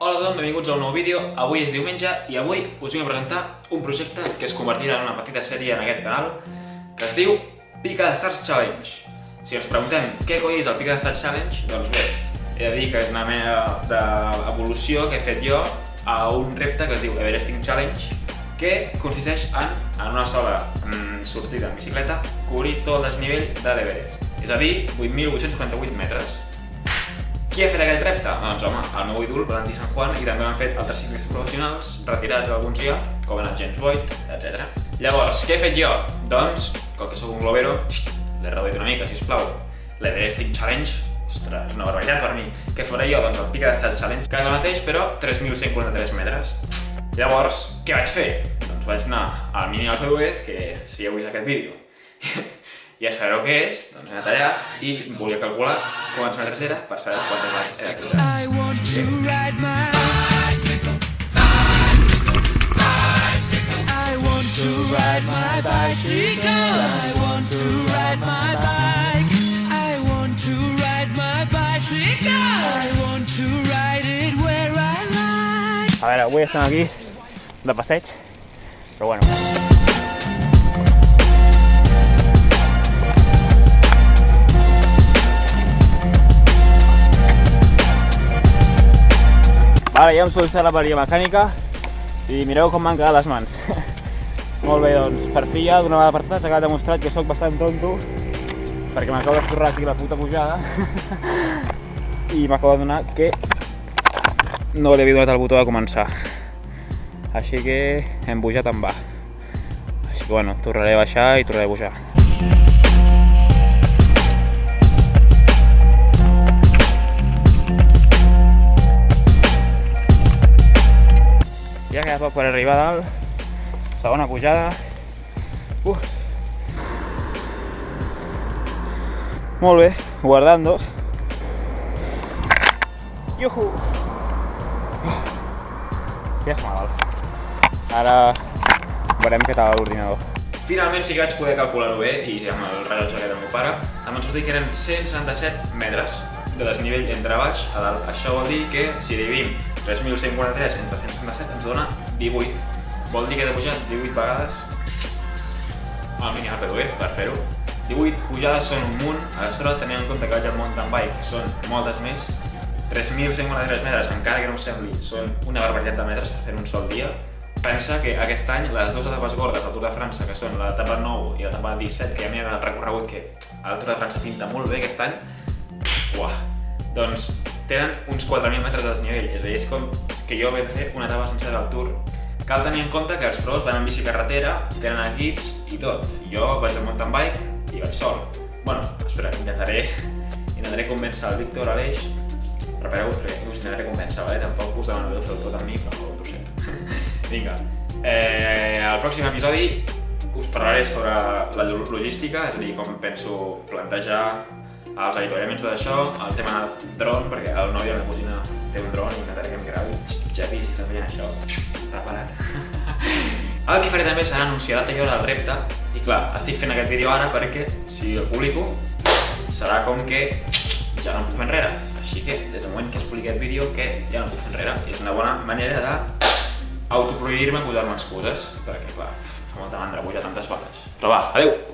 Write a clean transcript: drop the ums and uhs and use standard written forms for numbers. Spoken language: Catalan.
Hola a tothom, benvinguts a un nou vídeo. Avui és diumenge i avui us vinc a presentar un projecte que es convertirà en una petita sèrie en aquest canal que es diu Pica de Stars Challenge. Si ens preguntem què coi és el Pica de Stars Challenge, doncs bé, he de dir que és una mena d'evolució que he fet jo a un repte que es diu Everesting Challenge, que consisteix en una sola sortida en bicicleta cobrir tot el desnivell de l'Everest, és a dir, 8.848 metres. Qui ha fet aquest repte? Doncs home, el meu ídol, Valentí San Juan, i també l'han fet altres ciclistes professionals, retirats alguns ja, com el James Boyd, etc. Llavors, què he fet jo? Doncs, com que sóc un globero, l'he reduït una mica, sisplau. L'Everesting Challenge, ostres, una barbaritat per mi. Què faré jo? Doncs el Pica de Stars Challenge, que és el mateix, però 3.143 metres. Llavors, què vaig fer? Doncs vaig anar al mini Alpe d'Huez, que si heu vist aquest vídeo ja sabreu què és, doncs he anat allà i volia calcular quants metres era per saber quantes vaig he de córrer. I want to ride my bicycle, I want to ride my bicycle, I want to ride my bike, I want to ride my bicycle, I want to ride it where I like. A veure, avui estem aquí de passeig, però bueno. Vale, ja hem solucionat la avaria mecànica i mireu com m'han quedat les mans. Molt bé, doncs, per fi ja d'una vegada per totes s'ha demostrat que sóc bastant tonto perquè m'acabo d'escorrar aquí la puta pujada i m'acabo d'adonar que no li havia donat el botó de començar. Així que hem pujat en va. Així que bueno, tornaré a baixar i tornaré a pujar. Ja queda poc per arribar a dalt, segona pujada. Molt bé, guardando. Yuhu! Ja és malalt. Ara veurem què tal l'ordinador. Finalment sí que vaig poder calcular-ho bé i amb el rellotge que era el meu pare em van sortir que eren 177 metres de desnivell entre baix a dalt. Això vol dir que si dividim 3.143 entre 177 ens dona 18. Vol dir que he de pujar 18 vegades al mini Alpe d'Huez per fer-ho. 18 pujades són un munt, a sobre tenint en compte que vaig al mountain bike són moltes més. 3.143 metres, encara que no us sembli, són una barbaritat de metres per fer un sol dia. Pensa que aquest any les dues etapes gordes del Tour de França, que són l'etapa 9 i l'etapa 17, que a mi m'ha recorregut que el Tour de França pinta molt bé aquest any, doncs tenen uns 4.000 metres de desnivell, és a dir, és com que jo hagués de fer una etapa sencera del Tour. Cal tenir en compte que els pros van en bicicarretera, tenen equips i tot. Jo vaig al mountain bike i vaig sol. Bueno, espera, intentaré convèncer el Víctor, Aleix. Prepareu-vos perquè us intentaré convèncer, vale? Tampoc us demano de fer tot amb mi, però ho sento. Vinga, al pròxim episodi us parlaré sobre la logística, és a dir, com penso plantejar els avituallaments d'això, el tema del dron, perquè el nòvio de la cosina té un dron i intentaré que em gravi. Xavi, si estàs veient això, prepara't. El que faré també serà anunciar la talla del repte i clar, estic fent aquest vídeo ara perquè si el publico serà com que ja no em puc fer enrere. Així que des del moment que es publiqui aquest vídeo que ja no em puc fer enrere. És una bona manera d'autoprohibir-me posar-me excuses perquè clar, fa molta mandra pujar tantes vegades. Però va, adeu!